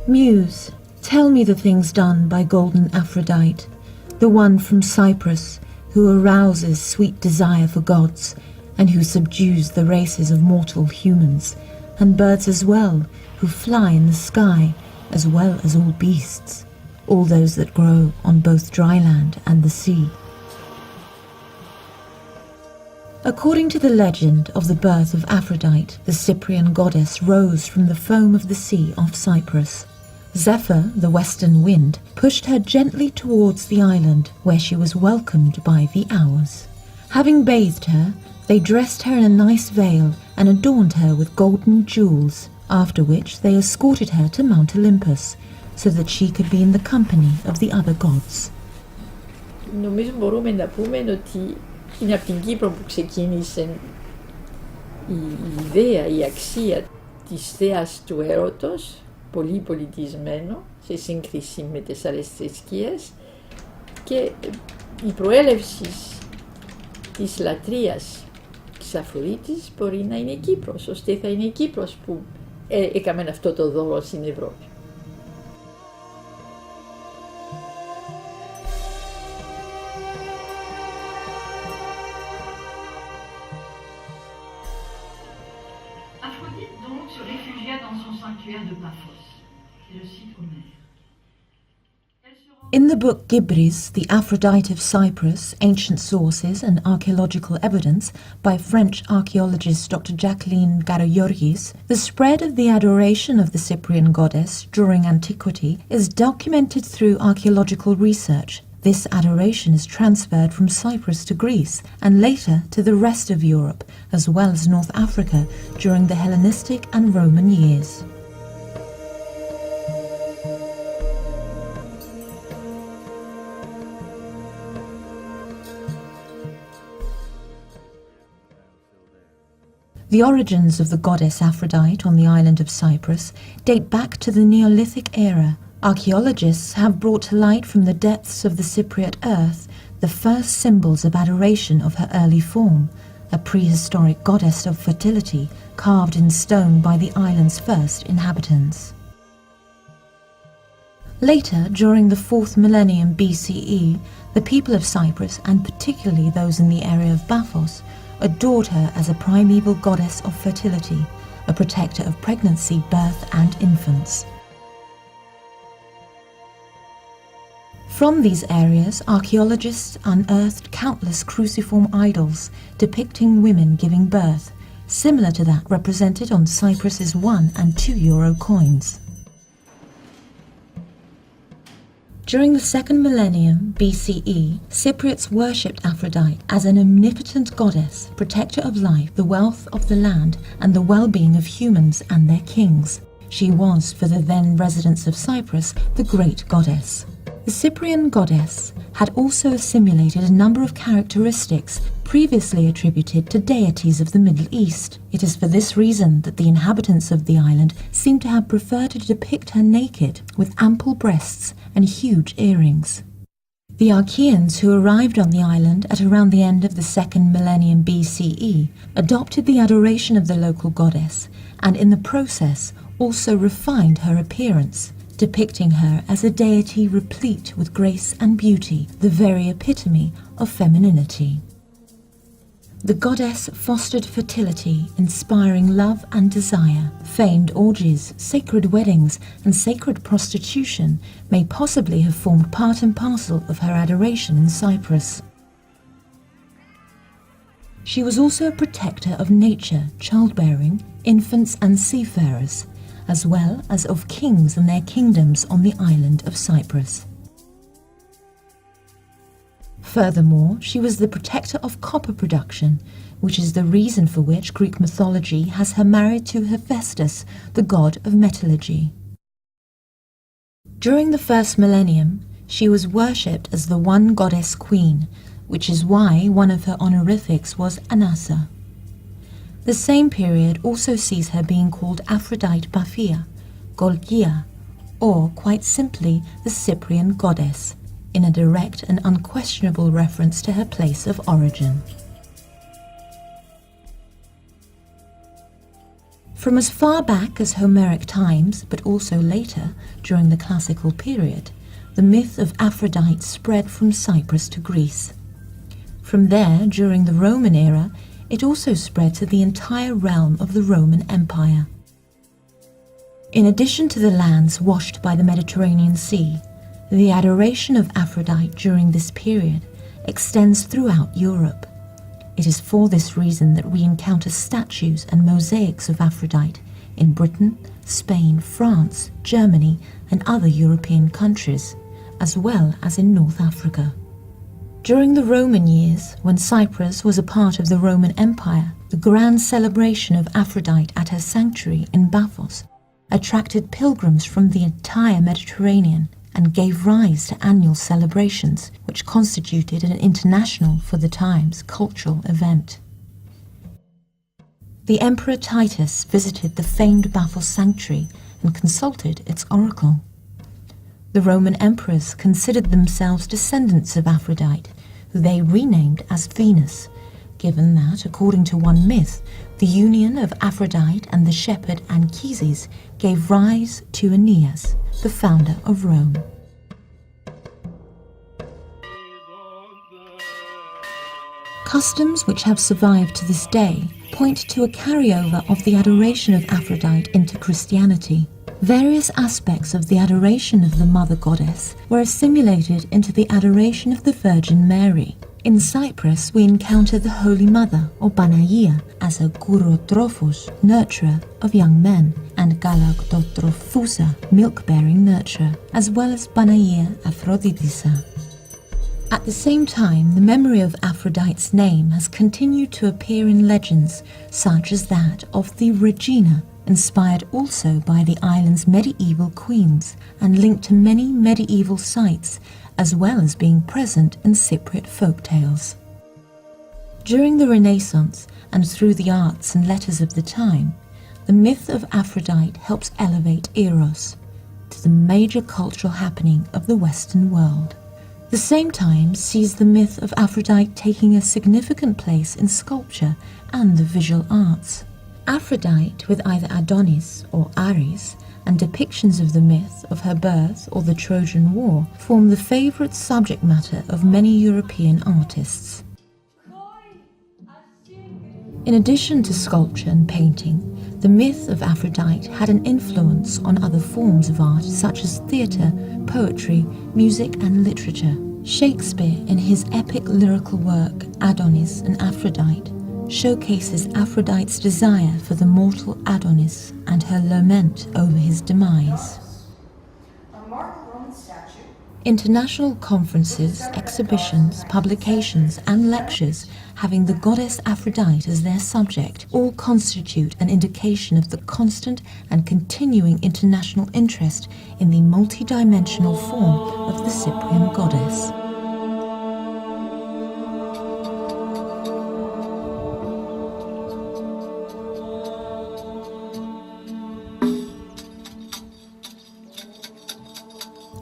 Muse, tell me the things done by golden Aphrodite, the one from Cyprus, who arouses sweet desire for gods, and who subdues the races of mortal humans, and birds as well, who fly in the sky, as well as all beasts, all those that grow on both dry land and the sea. According to the legend of the birth of Aphrodite, the Cyprian goddess rose from the foam of the sea off Cyprus. Zephyr, the western wind, pushed her gently towards the island, where she was welcomed by the Hours. Having bathed her, they dressed her in a nice veil and adorned her with golden jewels, after which they escorted her to Mount Olympus, so that she could be in the company of the other gods. Νομίζω μπορούμε να πούμε ότι είναι από την Κύπρο που ξεκίνησε η ιδέα, η αξία της θεάς του έρωτος, πολύ πολιτισμένο σε σύγκριση με τις άλλες θρησκείες, και η προέλευση της λατρείας της Αφροδίτης μπορεί να είναι η Κύπρος, ώστε θα είναι η Κύπρος που έκαμε αυτό το δώρο στην Ευρώπη. Aphrodite donc se réfugia dans son sanctuaire de Paphos, c'est le site Homère. In the book Gibris, The Aphrodite of Cyprus, Ancient Sources and Archaeological Evidence by French archaeologist Dr. Jacqueline Garagiorgis, the spread of the adoration of the Cyprian goddess during antiquity is documented through archaeological research. This adoration is transferred from Cyprus to Greece and later to the rest of Europe, as well as North Africa during the Hellenistic and Roman years. The origins of the goddess Aphrodite on the island of Cyprus date back to the Neolithic era. Archaeologists have brought to light from the depths of the Cypriot earth the first symbols of adoration of her early form, a prehistoric goddess of fertility carved in stone by the island's first inhabitants. Later, during the 4th millennium BCE, the people of Cyprus, and particularly those in the area of Paphos, adored her as a primeval goddess of fertility, a protector of pregnancy, birth and infants. From these areas, archaeologists unearthed countless cruciform idols depicting women giving birth, similar to that represented on Cyprus's 1 and 2 euro coins. During the 2nd millennium BCE, Cypriots worshipped Aphrodite as an omnipotent goddess, protector of life, the wealth of the land, and the well-being of humans and their kings. She was, for the then residents of Cyprus, the great goddess. The Cyprian goddess had also assimilated a number of characteristics previously attributed to deities of the Middle East. It is for this reason that the inhabitants of the island seem to have preferred to depict her naked, with ample breasts and huge earrings. The Archaeans, who arrived on the island at around the end of the 2nd millennium BCE, adopted the adoration of the local goddess, and in the process also refined her appearance, depicting her as a deity replete with grace and beauty, the very epitome of femininity. The goddess fostered fertility, inspiring love and desire. Feigned orgies, sacred weddings, and sacred prostitution may possibly have formed part and parcel of her adoration in Cyprus. She was also a protector of nature, childbearing, infants and seafarers, as well as of kings and their kingdoms on the island of Cyprus. Furthermore, she was the protector of copper production, which is the reason for which Greek mythology has her married to Hephaestus, the god of metallurgy. During the 1st millennium, she was worshipped as the one goddess queen, which is why one of her honorifics was Anassa. The same period also sees her being called Aphrodite Paphia, Golgia, or quite simply the Cyprian goddess, in a direct and unquestionable reference to her place of origin. From as far back as Homeric times, but also later, during the classical period, the myth of Aphrodite spread from Cyprus to Greece. From there, during the Roman era, it also spread to the entire realm of the Roman Empire. In addition to the lands washed by the Mediterranean Sea, the adoration of Aphrodite during this period extends throughout Europe. It is for this reason that we encounter statues and mosaics of Aphrodite in Britain, Spain, France, Germany, and other European countries, as well as in North Africa. During the Roman years, when Cyprus was a part of the Roman Empire, the grand celebration of Aphrodite at her sanctuary in Paphos attracted pilgrims from the entire Mediterranean and gave rise to annual celebrations, which constituted an international, for the times, cultural event. The Emperor Titus visited the famed Paphos sanctuary and consulted its oracle. The Roman emperors considered themselves descendants of Aphrodite, who they renamed as Venus, given that, according to one myth, the union of Aphrodite and the shepherd Anchises gave rise to Aeneas, the founder of Rome. Customs which have survived to this day point to a carryover of the adoration of Aphrodite into Christianity. Various aspects of the adoration of the mother goddess were assimilated into the adoration of the Virgin Mary. In Cyprus, we encounter the Holy Mother, or Panagia, as a Gourotrophos, nurturer of young men, and Galactotrophusa, milk-bearing nurturer, as well as Panagia Aphroditisa. At the same time, the memory of Aphrodite's name has continued to appear in legends, such as that of the Regina, inspired also by the island's medieval queens and linked to many medieval sites, as well as being present in Cypriot folk tales. During the Renaissance and through the arts and letters of the time, the myth of Aphrodite helps elevate Eros to the major cultural happening of the Western world. The same time sees the myth of Aphrodite taking a significant place in sculpture and the visual arts. Aphrodite, with either Adonis or Ares, and depictions of the myth of her birth or the Trojan War, form the favourite subject matter of many European artists. In addition to sculpture and painting, the myth of Aphrodite had an influence on other forms of art such as theatre, poetry, music and literature. Shakespeare, in his epic lyrical work Adonis and Aphrodite, showcases Aphrodite's desire for the mortal Adonis and her lament over his demise. International conferences, exhibitions, publications and lectures having the goddess Aphrodite as their subject all constitute an indication of the constant and continuing international interest in the multidimensional form of the Cyprian goddess.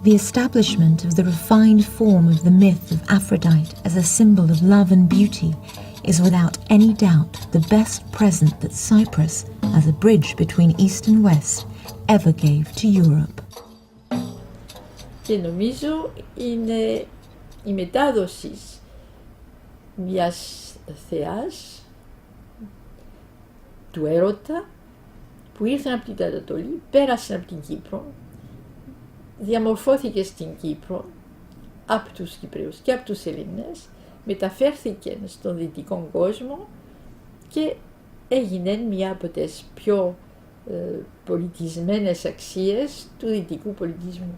The establishment of the refined form of the myth of Aphrodite as a symbol of love and beauty is without any doubt the best present that Cyprus, as a bridge between East and West, ever gave to Europe. Και νομίζω είναι η μετάδοση μιας θεάς, του έρωτα, που ήρθαν από την Ανατολή, πέρασαν από την Κύπρο, διαμορφώθηκε στην Κύπρο από τους Κυπραίους και από τους Έλληνες, μεταφέρθηκε στον δυτικό κόσμο και έγινε μια από τις πιο πολιτισμένες αξίες του δυτικού πολιτισμού.